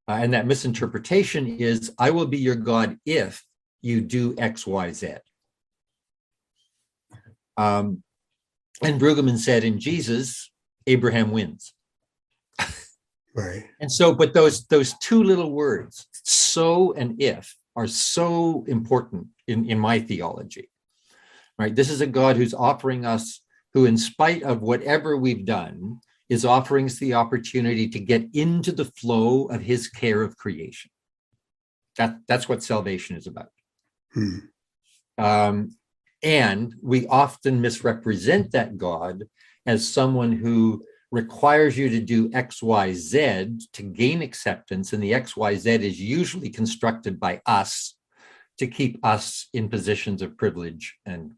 And that misinterpretation is, I will be your God if you do X, Y, Z. And Brueggemann said, in Jesus, Abraham wins. Right. And so, but those two little words, so and if, are so important in my theology, right? This is a God who's offering us, who in spite of whatever we've done, is offering us the opportunity to get into the flow of his care of creation. That's what salvation is about. And we often misrepresent that God as someone who requires you to do X, Y, Z to gain acceptance. And the X, Y, Z is usually constructed by us to keep us in positions of privilege and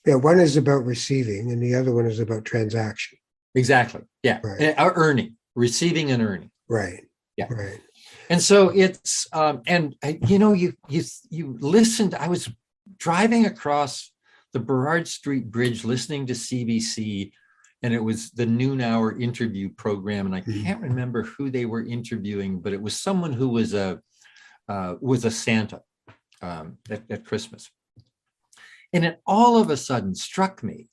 one is about receiving and the other one is about transaction. Exactly. Yeah. Right. Earning, receiving and earning. Right. Yeah. Right. And so it's, you listened, I was driving across the Burrard Street Bridge, listening to CBC, and it was the noon hour interview program. And I can't remember who they were interviewing, but it was someone who was a Santa at Christmas. And it all of a sudden struck me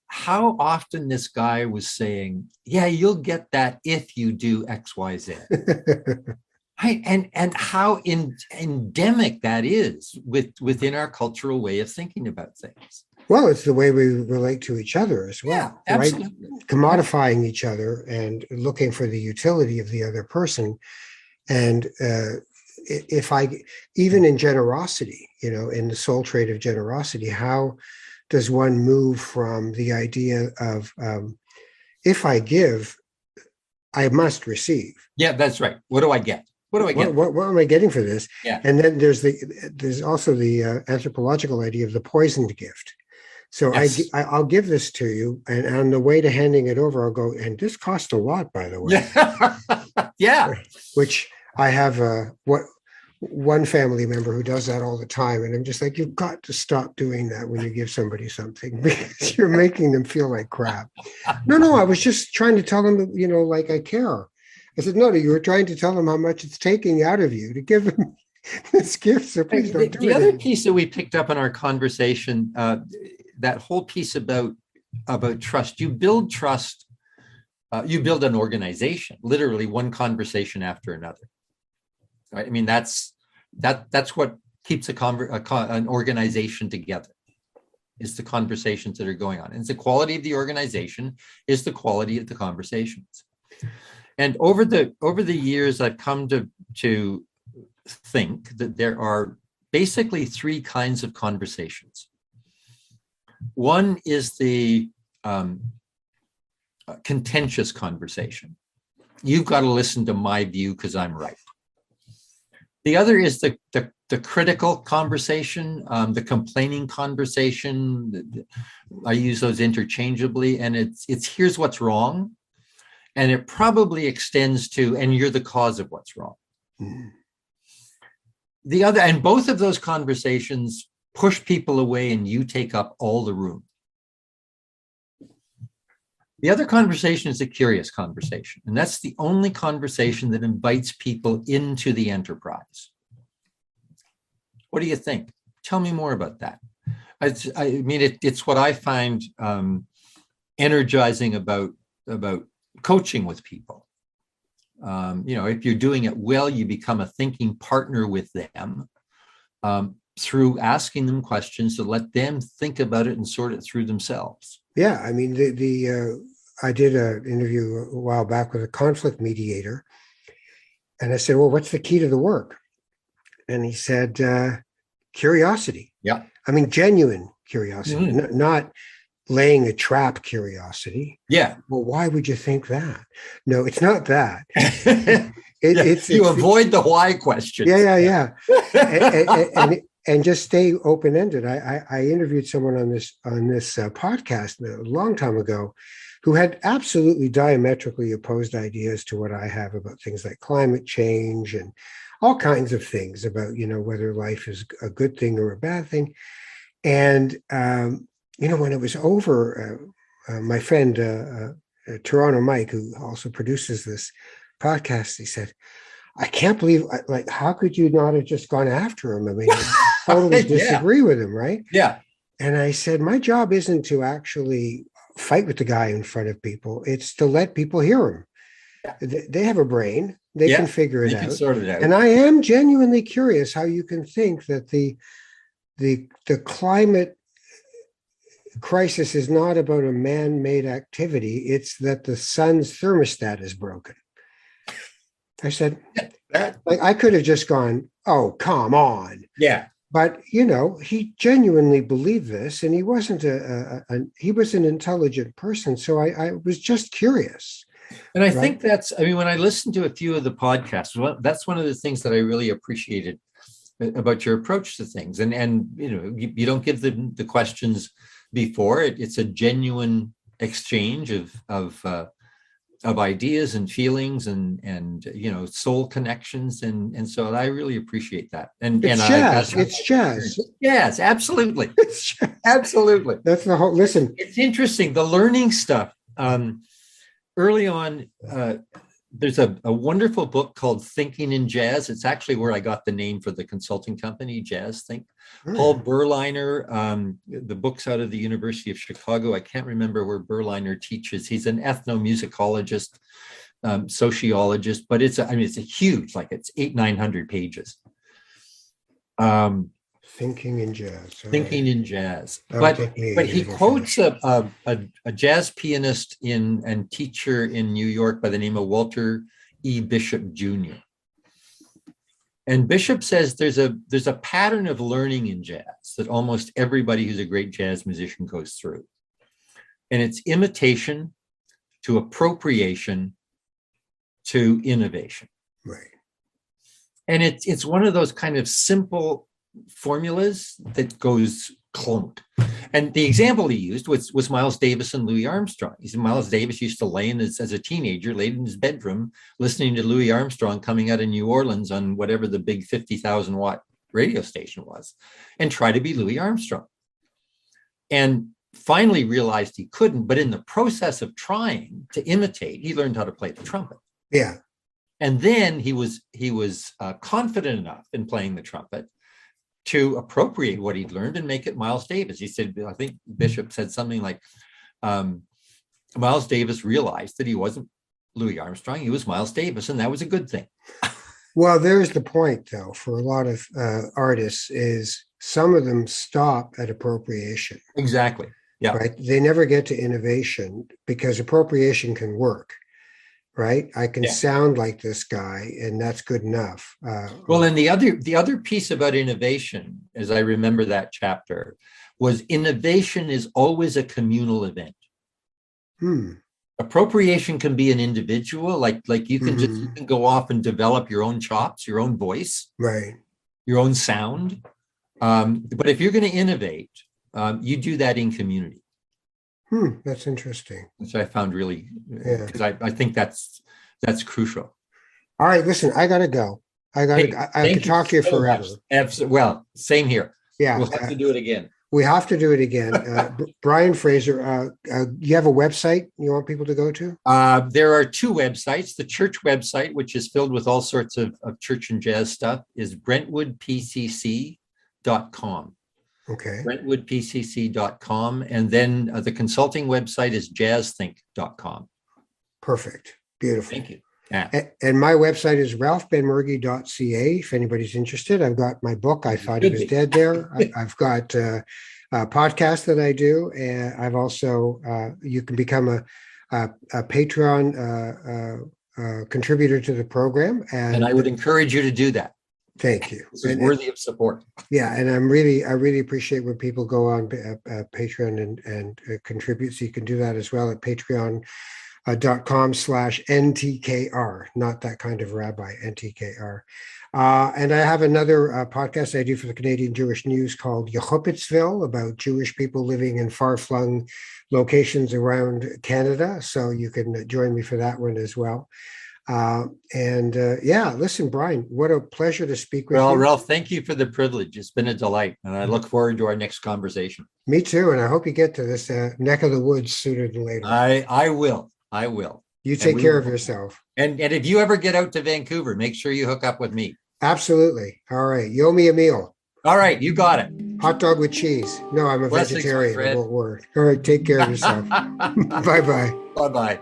how often this guy was saying, yeah, you'll get that if you do X, Y, Z. Right? And how endemic that is within our cultural way of thinking about things. Well, it's the way we relate to each other as well. Yeah, absolutely. Right? Commodifying each other and looking for the utility of the other person. And even in generosity, in the soul trait of generosity, how does one move from the idea of if I give, I must receive? Yeah, that's right. What do I get? What do I get? What am I getting for this? Yeah. And then there's also the anthropological idea of the poisoned gift. So Yes. I'll give this to you, and on the way to handing it over, I'll go, and this cost a lot, by the way. Yeah. Yeah. Which I have one family member who does that all the time, and I'm just like, you've got to stop doing that when you give somebody something because you're making them feel like crap. No, I was just trying to tell them, like I care. I said, no, you were trying to tell them how much it's taking out of you to give them this gift, so please don't do The it other anymore. piece that we picked up in our conversation, that whole piece about trust, you build trust, you build an organization, literally one conversation after another. Right? I mean, that's what keeps an organization together, is the conversations that are going on. And the quality of the organization is the quality of the conversations. And over the years, I've come to think that there are basically three kinds of conversations. One is the contentious conversation. You've got to listen to my view because I'm right. The other is the critical conversation, the complaining conversation. I use those interchangeably, and it's here's what's wrong, and it probably extends to, and you're the cause of what's wrong. Mm. The other, and both of those conversations push people away, and you take up all the room. The other conversation is a curious conversation, and that's the only conversation that invites people into the enterprise. What do you think? Tell me more about that. It's what I find energizing about coaching with people. If you're doing it well, you become a thinking partner with them through asking them questions to let them think about it and sort it through themselves. Yeah, I mean, I did an interview a while back with a conflict mediator, and I said, "Well, what's the key to the work?" And he said, "Curiosity." Yeah, I mean, genuine curiosity, not laying a trap curiosity. Yeah. Well, why would you think that? No, it's not that. You avoid the why question. Yeah. and just stay open-ended. I interviewed someone on this podcast a long time ago who had absolutely diametrically opposed ideas to what I have about things like climate change and all kinds of things about, whether life is a good thing or a bad thing. And, when it was over, my friend, Toronto Mike, who also produces this podcast, he said, I can't believe, how could you not have just gone after him? I mean, I totally disagree with him, right? Yeah. And I said, my job isn't to actually fight with the guy in front of people. It's to let people hear him. Yeah. They have a brain. They can figure it out. They can sort it out. And I am genuinely curious how you can think that the climate crisis is not about a man-made activity. It's that the sun's thermostat is broken. I said, I could have just gone, oh, come on. Yeah. But, he genuinely believed this, and he wasn't he was an intelligent person. So I was just curious. And I think when I listened to a few of the podcasts, that's one of the things that I really appreciated about your approach to things. And you don't give them the questions before. It's a genuine exchange of ideas and feelings and soul connections, and so I really appreciate that. And jazz. It's jazz. Yes, absolutely. Absolutely. That's the whole. Listen, it's interesting, the learning stuff. Early on, there's a wonderful book called Thinking in Jazz. It's actually where I got the name for the consulting company, Jazz Think. Paul Berliner, the book's out of the University of Chicago. I can't remember where Berliner teaches. He's an ethnomusicologist, sociologist, but it's a huge, it's 800-900 pages. Thinking in Jazz. Thinking in Jazz. But he quotes a jazz pianist and teacher in New York by the name of Walter E. Bishop Jr. And Bishop says there's a pattern of learning in jazz that almost everybody who's a great jazz musician goes through. And it's imitation to appropriation to innovation. Right. And it's one of those kind of simple formulas that goes clunk. And the example he used was Miles Davis and Louis Armstrong. He said Miles Davis used to lay as a teenager, laid in his bedroom, listening to Louis Armstrong coming out of New Orleans on whatever the big 50,000 watt radio station was, and try to be Louis Armstrong. And finally realized he couldn't, but in the process of trying to imitate, he learned how to play the trumpet. Yeah. And then he was confident enough in playing the trumpet to appropriate what he'd learned and make it Miles Davis. He said, I think Bishop said something like, Miles Davis realized that he wasn't Louis Armstrong, he was Miles Davis, and that was a good thing. Well, there's the point, though, for a lot of artists is some of them stop at appropriation. Exactly. Yeah. Right. They never get to innovation because appropriation can work. Right. I can sound like this guy, and that's good enough. Well, and the other piece about innovation, as I remember that chapter, was innovation is always a communal event. Appropriation can be an individual, like you can just you can go off and develop your own chops, your own voice, right, your own sound. But if you're going to innovate, you do that in community. That's interesting. Which I found really, because I think that's crucial. All right, listen, I gotta go. I could talk to you forever. Well, same here. Yeah, we'll have to do it again. We have to do it again. Brian Fraser, you have a website you want people to go to? There are two websites. The church website, which is filled with all sorts of church and jazz stuff, is brentwoodpcc.com. Okay. brentwoodpcc.com. And then the consulting website is jazzthink.com. Perfect. Beautiful. Thank you. Yeah. And my website is ralphbenmergy.ca. If anybody's interested, I've got my book, I Thought He Was Dead there. I've got a podcast that I do. And I've also, you can become a Patreon contributor to the program. And I would encourage you to do that. Thank you. This is worthy of support. Yeah, and I really appreciate when people go on Patreon and contribute. So you can do that as well at patreon.com/NTKR, not that kind of rabbi, NTKR. And I have another podcast I do for the Canadian Jewish News called Yehupitzville, about Jewish people living in far-flung locations around Canada. So you can join me for that one as well. Listen, Brian, what a pleasure to speak with you. Well, Ralph, thank you for the privilege. It's been a delight, and I look forward to our next conversation. Me too, and I hope you get to this neck of the woods sooner than later. I will. You take care of yourself. And if you ever get out to Vancouver, make sure you hook up with me. Absolutely. All right. You owe me a meal. All right, you got it. Hot dog with cheese. No, I'm a vegetarian. I won't work. All right, take care of yourself. Bye-bye. Bye-bye.